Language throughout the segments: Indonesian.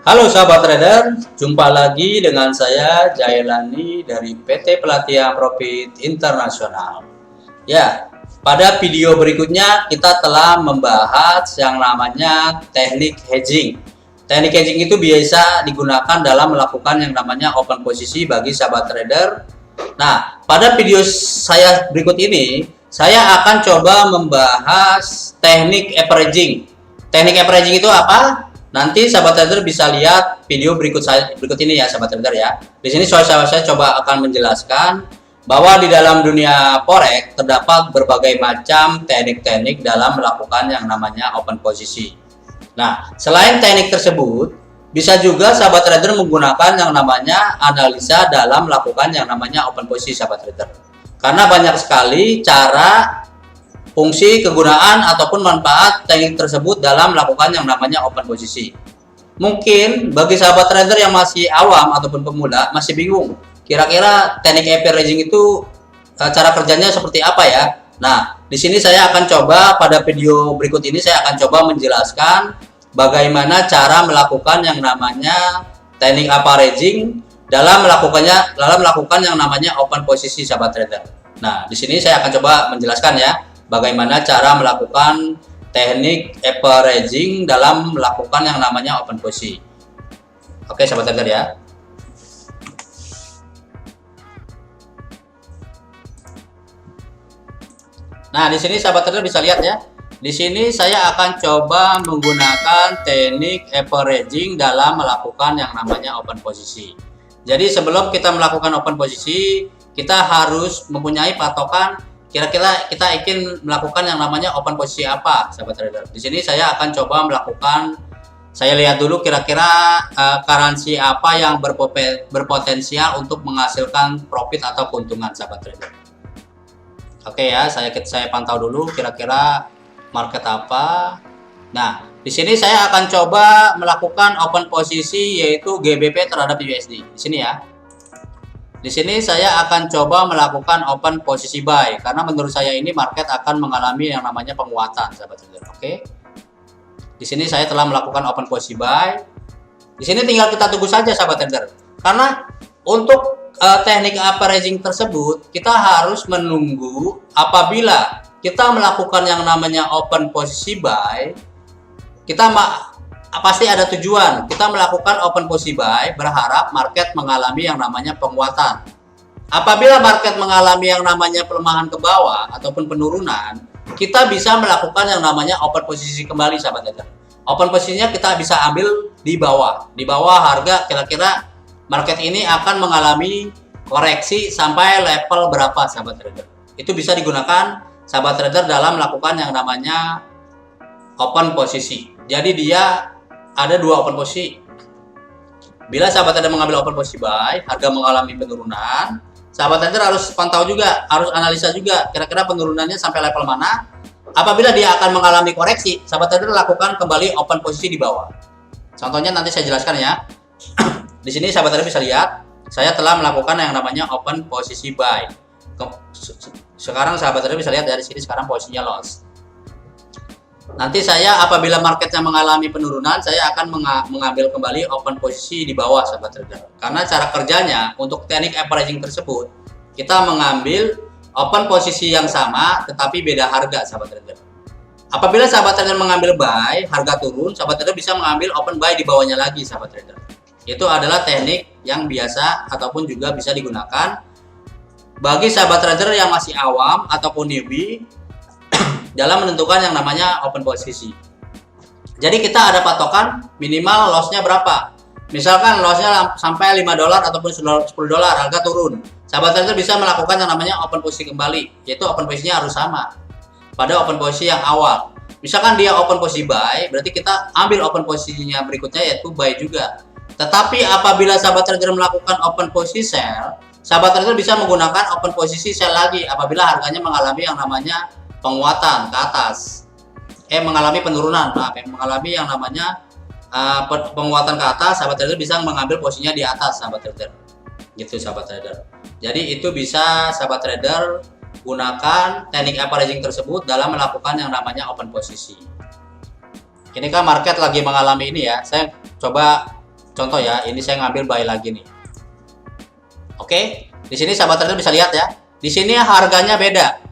Halo sahabat trader, jumpa lagi dengan saya Jailani dari PT Pelatihan Profit Internasional. Ya, pada video berikutnya kita telah membahas yang namanya teknik hedging. Teknik hedging itu biasa digunakan dalam melakukan yang namanya open posisi bagi sahabat trader. Nah, pada video saya berikut ini, saya akan coba membahas teknik averaging. Teknik averaging itu apa? Nanti sahabat trader bisa lihat video berikut ini ya sahabat trader ya. Di sini saya coba akan menjelaskan bahwa di dalam dunia forex terdapat berbagai macam teknik-teknik dalam melakukan yang namanya open posisi. Nah, selain teknik tersebut, bisa juga sahabat trader menggunakan yang namanya analisa dalam melakukan yang namanya open posisi sahabat trader. Karena banyak sekali cara, fungsi, kegunaan, ataupun manfaat teknik tersebut dalam melakukan yang namanya open posisi. Mungkin bagi sahabat trader yang masih awam ataupun pemula masih bingung, kira-kira teknik averaging itu cara kerjanya seperti apa ya? Nah, di sini saya akan coba pada video berikut ini saya akan coba menjelaskan bagaimana cara melakukan yang namanya teknik averaging dalam melakukan yang namanya open posisi sahabat trader. Nah, di sini saya akan coba menjelaskan ya bagaimana cara melakukan teknik averaging dalam melakukan yang namanya open posisi. Oke sahabat trader ya. Nah, di sini sahabat trader bisa lihat ya. Di sini saya akan coba menggunakan teknik averaging dalam melakukan yang namanya open posisi. Jadi sebelum kita melakukan open posisi, kita harus mempunyai patokan kira-kira kita ingin melakukan yang namanya open posisi apa sahabat trader. Di sini saya akan coba melakukan, saya lihat dulu kira-kira currency apa yang berpotensial untuk menghasilkan profit atau keuntungan sahabat trader. Oke ya, saya pantau dulu kira-kira market apa. Nah, di sini saya akan coba melakukan open posisi yaitu GBP terhadap USD. Di sini ya. Di sini saya akan coba melakukan open posisi buy karena menurut saya ini market akan mengalami yang namanya penguatan sahabat trader. Oke. Di sini saya telah melakukan open posisi buy. Di sini tinggal kita tunggu saja sahabat trader. Karena untuk teknik averaging tersebut kita harus menunggu apabila kita melakukan yang namanya open posisi buy, kita pasti ada tujuan. Kita melakukan open posisi buy berharap market mengalami yang namanya penguatan. Apabila market mengalami yang namanya pelemahan ke bawah ataupun penurunan, kita bisa melakukan yang namanya open posisi kembali sahabat trader. Open posisinya kita bisa ambil di bawah. Di bawah harga kira-kira market ini akan mengalami koreksi sampai level berapa sahabat trader. Itu bisa digunakan sahabat trader dalam melakukan yang namanya open posisi. Jadi dia ada dua open posisi. Bila sahabat trader mengambil open posisi buy, harga mengalami penurunan, sahabat trader harus pantau juga, harus analisa juga kira-kira penurunannya sampai level mana. Apabila dia akan mengalami koreksi, sahabat trader lakukan kembali open posisi di bawah. Contohnya nanti saya jelaskan ya. Di sini sahabat trader bisa lihat, saya telah melakukan yang namanya open posisi buy. Sekarang sahabat trader bisa lihat dari sini sekarang posisinya loss. Nanti saya apabila marketnya mengalami penurunan, saya akan mengambil kembali open posisi di bawah sahabat trader. Karena cara kerjanya untuk teknik averaging tersebut, kita mengambil open posisi yang sama tetapi beda harga sahabat trader. Apabila sahabat trader mengambil buy, harga turun, sahabat trader bisa mengambil open buy di bawahnya lagi sahabat trader. Itu adalah teknik yang biasa ataupun juga bisa digunakan bagi sahabat trader yang masih awam ataupun newbie dalam menentukan yang namanya open posisi. Jadi kita ada patokan minimal lossnya berapa. Misalkan lossnya sampai $5 ataupun $10 harga turun. Sahabat trader bisa melakukan yang namanya open posisi kembali, yaitu open posisinya harus sama pada open posisi yang awal. Misalkan dia open posisi buy, berarti kita ambil open posisinya berikutnya yaitu buy juga. Tetapi apabila sahabat trader melakukan open posisi sell, sahabat trader bisa menggunakan open posisi sell lagi apabila harganya mengalami yang namanya penguatan ke atas, mengalami penurunan, mengalami yang namanya penguatan ke atas, sahabat trader bisa mengambil posisinya di atas sahabat trader, gitu sahabat trader. Jadi itu bisa sahabat trader gunakan teknik averaging tersebut dalam melakukan yang namanya open posisi. Ini kan market lagi mengalami ini ya, saya coba contoh ya, ini saya ngambil buy lagi nih. Oke, di sini sahabat trader bisa lihat ya. Di sini harganya beda.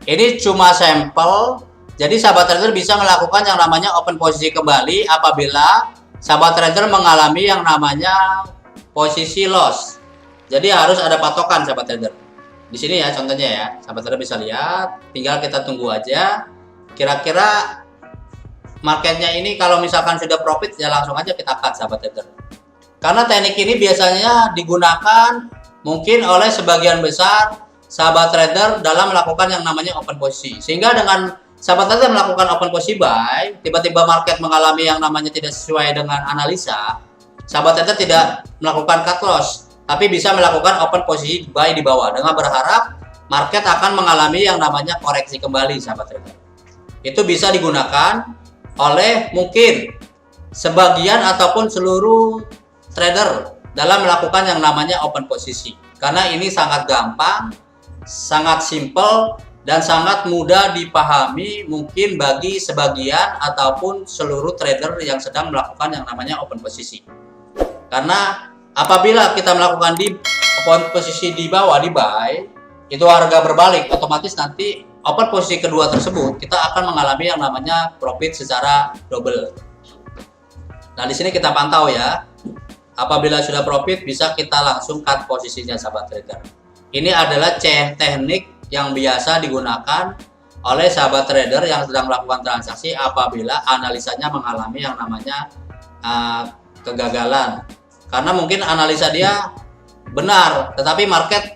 Ini cuma sampel. Jadi sahabat trader bisa melakukan yang namanya open posisi kembali apabila sahabat trader mengalami yang namanya posisi loss. Jadi harus ada patokan sahabat trader. Di sini ya contohnya ya, sahabat trader bisa lihat. Tinggal kita tunggu aja. Kira-kira marketnya ini kalau misalkan sudah profit ya langsung aja kita cut sahabat trader. Karena teknik ini biasanya digunakan mungkin oleh sebagian besar sahabat trader dalam melakukan yang namanya open posisi. Sehingga dengan sahabat trader melakukan open posisi buy, tiba-tiba market mengalami yang namanya tidak sesuai dengan analisa, sahabat trader tidak melakukan cut loss, tapi bisa melakukan open posisi buy di bawah dengan berharap market akan mengalami yang namanya koreksi kembali sahabat trader. Itu bisa digunakan oleh mungkin sebagian ataupun seluruh trader dalam melakukan yang namanya open posisi. Karena ini sangat gampang, sangat simple, dan sangat mudah dipahami mungkin bagi sebagian ataupun seluruh trader yang sedang melakukan yang namanya open posisi. Karena apabila kita melakukan di open posisi di bawah di buy, itu harga berbalik, otomatis nanti open posisi kedua tersebut kita akan mengalami yang namanya profit secara double. Nah, di sini kita pantau ya. Apabila sudah profit bisa kita langsung cut posisinya sahabat trader. Ini adalah teknik yang biasa digunakan oleh sahabat trader yang sedang melakukan transaksi apabila analisanya mengalami yang namanya kegagalan. Karena mungkin analisa dia benar, tetapi market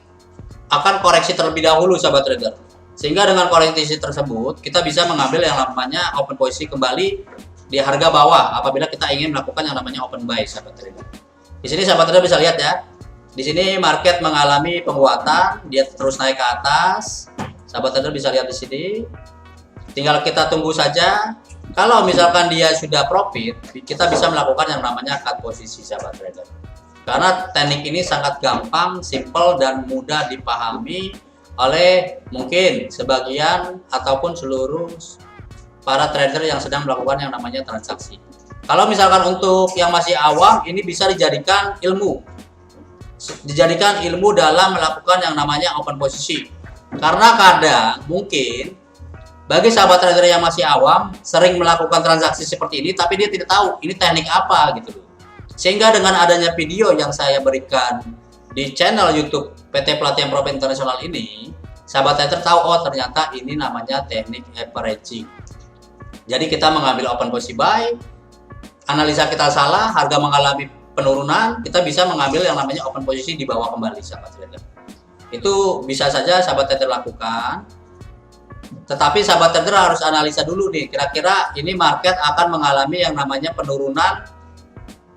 akan koreksi terlebih dahulu sahabat trader. Sehingga dengan koreksi tersebut kita bisa mengambil yang namanya open posisi kembali di harga bawah apabila kita ingin melakukan yang namanya open buy sahabat trader. Di sini sahabat trader bisa lihat ya. Di sini market mengalami penguatan, dia terus naik ke atas. Sahabat trader bisa lihat di sini. Tinggal kita tunggu saja. Kalau misalkan dia sudah profit, kita bisa melakukan yang namanya cut posisi sahabat trader. Karena teknik ini sangat gampang, simple dan mudah dipahami oleh mungkin sebagian ataupun seluruh para trader yang sedang melakukan yang namanya transaksi. Kalau misalkan untuk yang masih awam, ini bisa dijadikan ilmu. Dijadikan ilmu dalam melakukan yang namanya open posisi. Karena kadang mungkin bagi sahabat trader yang masih awam sering melakukan transaksi seperti ini, tapi dia tidak tahu ini teknik apa gitu loh. Sehingga dengan adanya video yang saya berikan di channel YouTube PT Pelatihan Profit Internasional ini, sahabat trader tahu oh ternyata ini namanya teknik averaging. Jadi kita mengambil open posisi buy, analisa kita salah, harga mengalami penurunan, kita bisa mengambil yang namanya open posisi di bawah kembali sahabat trader. Itu bisa saja sahabat trader lakukan. Tetapi sahabat trader harus analisa dulu nih, kira-kira ini market akan mengalami yang namanya penurunan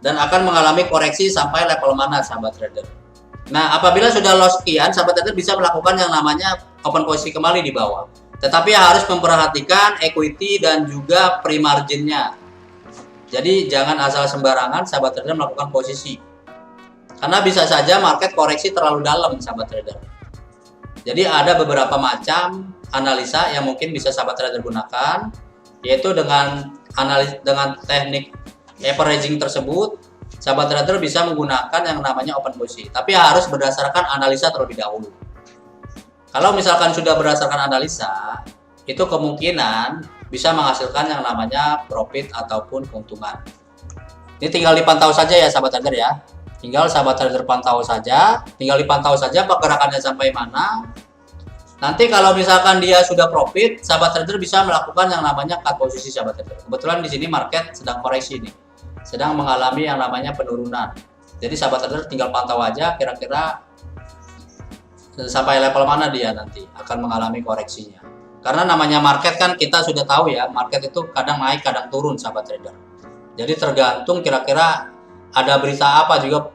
dan akan mengalami koreksi sampai level mana sahabat trader. Nah, apabila sudah loss sekian, sahabat trader bisa melakukan yang namanya open posisi kembali di bawah. Tetapi harus memperhatikan equity dan juga pre-marginnya. Jadi jangan asal sembarangan sahabat trader melakukan posisi. Karena bisa saja market koreksi terlalu dalam sahabat trader. Jadi ada beberapa macam analisa yang mungkin bisa sahabat trader gunakan, yaitu dengan teknik averaging tersebut, sahabat trader bisa menggunakan yang namanya open posisi. Tapi harus berdasarkan analisa terlebih dahulu. Kalau misalkan sudah berdasarkan analisa, itu kemungkinan bisa menghasilkan yang namanya profit ataupun keuntungan. Ini tinggal dipantau saja ya sahabat trader ya. Tinggal sahabat trader pantau saja, tinggal dipantau saja pergerakannya sampai mana. Nanti kalau misalkan dia sudah profit, sahabat trader bisa melakukan yang namanya cut posisi sahabat trader. Kebetulan di sini market sedang koreksi nih, sedang mengalami yang namanya penurunan. Jadi sahabat trader tinggal pantau aja kira-kira sampai level mana dia nanti akan mengalami koreksinya. Karena namanya market kan kita sudah tahu ya, market itu kadang naik kadang turun sahabat trader. Jadi tergantung kira-kira ada berita apa juga,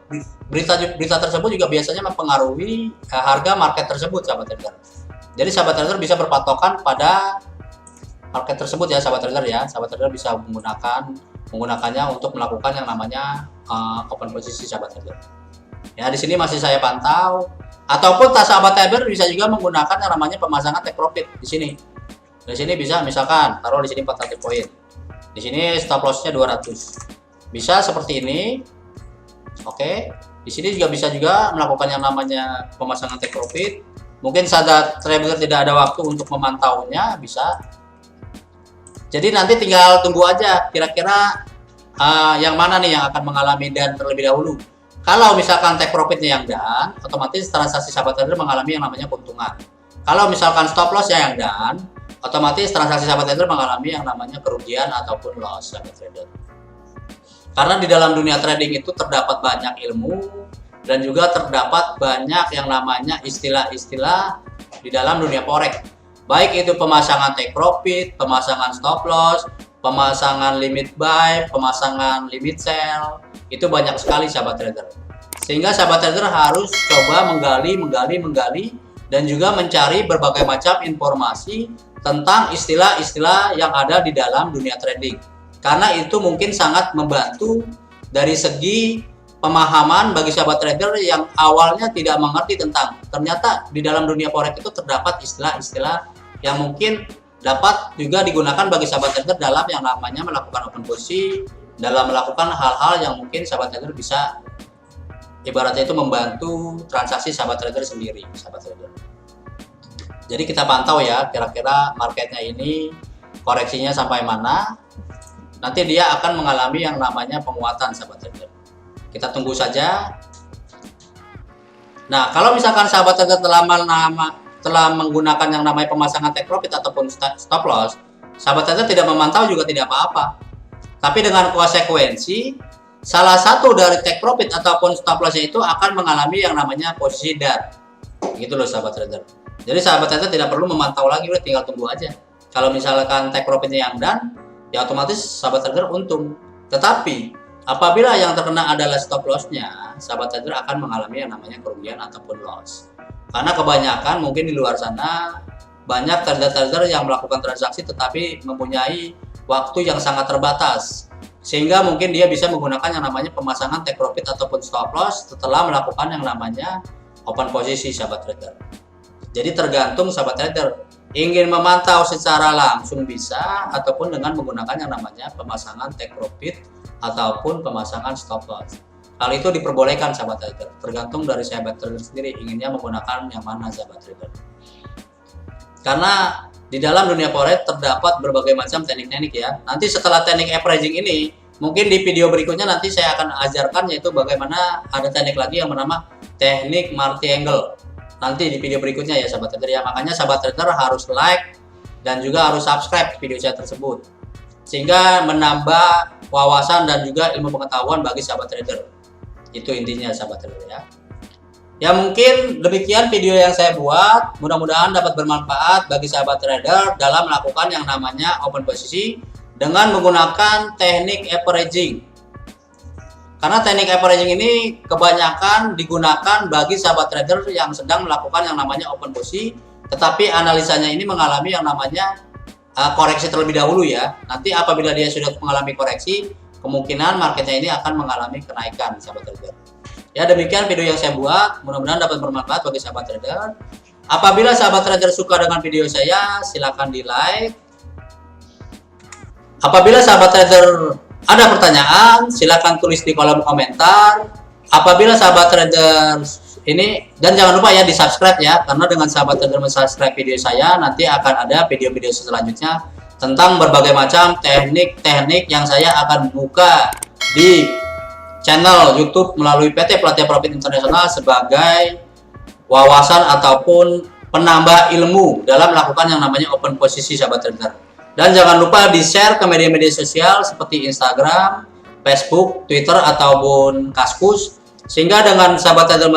berita tersebut juga biasanya mempengaruhi harga market tersebut sahabat trader. Jadi sahabat trader bisa berpatokan pada market tersebut ya sahabat trader ya. Sahabat trader bisa menggunakannya untuk melakukan yang namanya open posisi sahabat trader. Ya di sini masih saya pantau. Ataupun sahabat trader bisa juga menggunakan yang namanya pemasangan take profit di sini. Di sini bisa misalkan taruh di sini 400 poin. Di sini stop loss-nya 200. Bisa seperti ini. Oke, di sini juga bisa juga melakukan yang namanya pemasangan take profit. Mungkin saat trader tidak ada waktu untuk memantaunya, bisa. Jadi nanti tinggal tunggu aja kira-kira yang mana nih yang akan mengalami dan terlebih dahulu. Kalau misalkan take profitnya yang down, otomatis transaksi sahabat trader mengalami yang namanya keuntungan. Kalau misalkan stop loss yang down, otomatis transaksi sahabat trader mengalami yang namanya kerugian ataupun loss sahabat trader. Karena di dalam dunia trading itu terdapat banyak ilmu dan juga terdapat banyak yang namanya istilah-istilah di dalam dunia forex. Baik itu pemasangan take profit, pemasangan stop loss, pemasangan limit buy, pemasangan limit sell, itu banyak sekali sahabat trader. Sehingga sahabat trader harus coba menggali dan juga mencari berbagai macam informasi tentang istilah-istilah yang ada di dalam dunia trading. Karena itu mungkin sangat membantu dari segi pemahaman bagi sahabat trader yang awalnya tidak mengerti tentang. Ternyata di dalam dunia forex itu terdapat istilah-istilah yang mungkin dapat juga digunakan bagi sahabat trader dalam yang namanya melakukan open posisi, dalam melakukan hal-hal yang mungkin sahabat trader bisa ibaratnya itu membantu transaksi sahabat trader sendiri, sahabat trader. Jadi kita pantau ya, kira-kira marketnya ini koreksinya sampai mana. Nanti dia akan mengalami yang namanya penguatan sahabat trader. Kita tunggu saja. Nah, kalau misalkan sahabat trader telah menggunakan yang namanya pemasangan take profit ataupun stop loss, sahabat trader tidak memantau juga tidak apa-apa. Tapi dengan konsekuensi, salah satu dari take profit ataupun stop loss itu akan mengalami yang namanya posisi down. Gitu loh sahabat trader. Jadi sahabat trader tidak perlu memantau lagi, udah tinggal tunggu aja. Kalau misalkan take profitnya yang down, ya otomatis sahabat trader untung. Tetapi apabila yang terkena adalah stop lossnya, sahabat trader akan mengalami yang namanya kerugian ataupun loss. Karena kebanyakan mungkin di luar sana banyak trader-trader yang melakukan transaksi tetapi mempunyai waktu yang sangat terbatas, sehingga mungkin dia bisa menggunakan yang namanya pemasangan take profit ataupun stop loss setelah melakukan yang namanya open posisi sahabat trader. Jadi tergantung sahabat trader ingin memantau secara langsung bisa, ataupun dengan menggunakan yang namanya pemasangan take profit ataupun pemasangan stop loss. Hal itu diperbolehkan sahabat trader, tergantung dari sahabat trader sendiri inginnya menggunakan yang mana sahabat trader. Karena di dalam dunia forex terdapat berbagai macam teknik-teknik ya. Nanti setelah teknik averaging ini, mungkin di video berikutnya nanti saya akan ajarkan, yaitu bagaimana ada teknik lagi yang bernama teknik multi-angle. Nanti di video berikutnya ya sahabat trader ya. Makanya sahabat trader harus like dan juga harus subscribe video saya tersebut, sehingga menambah wawasan dan juga ilmu pengetahuan bagi sahabat trader. Itu intinya sahabat trader ya. Ya mungkin demikian video yang saya buat, mudah-mudahan dapat bermanfaat bagi sahabat trader dalam melakukan yang namanya open posisi dengan menggunakan teknik averaging. Karena teknik averaging ini kebanyakan digunakan bagi sahabat trader yang sedang melakukan yang namanya open posisi, tetapi analisanya ini mengalami yang namanya koreksi terlebih dahulu ya. Nanti apabila dia sudah mengalami koreksi, kemungkinan marketnya ini akan mengalami kenaikan sahabat trader. Ya demikian video yang saya buat, mudah-mudahan dapat bermanfaat bagi sahabat trader. Apabila sahabat trader suka dengan video saya, silakan di like. Apabila sahabat trader ada pertanyaan, silakan tulis di kolom komentar. Apabila sahabat trader ini, dan jangan lupa ya di subscribe ya, karena dengan sahabat trader subscribe video saya, nanti akan ada video-video selanjutnya tentang berbagai macam teknik-teknik yang saya akan buka di channel YouTube melalui PT Pelatihan Profit Internasional sebagai wawasan ataupun penambah ilmu dalam melakukan yang namanya open posisi sahabat trader. Dan jangan lupa di-share ke media-media sosial seperti Instagram, Facebook, Twitter, ataupun Kaskus, sehingga dengan sahabat trader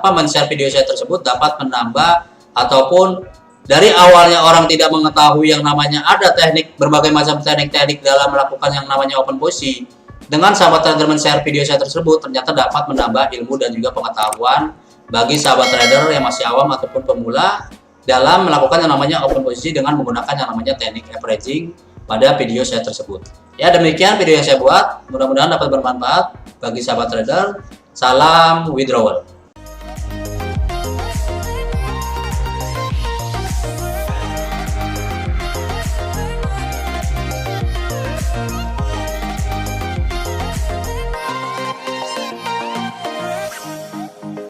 men-share video saya tersebut dapat menambah, ataupun dari awalnya orang tidak mengetahui yang namanya ada berbagai macam teknik-teknik dalam melakukan yang namanya open posisi. Dengan sahabat trader men-share video saya tersebut, ternyata dapat menambah ilmu dan juga pengetahuan bagi sahabat trader yang masih awam ataupun pemula dalam melakukan yang namanya open posisi dengan menggunakan yang namanya teknik averaging pada video saya tersebut. Ya demikian video yang saya buat, mudah-mudahan dapat bermanfaat bagi sahabat trader. Salam withdrawal.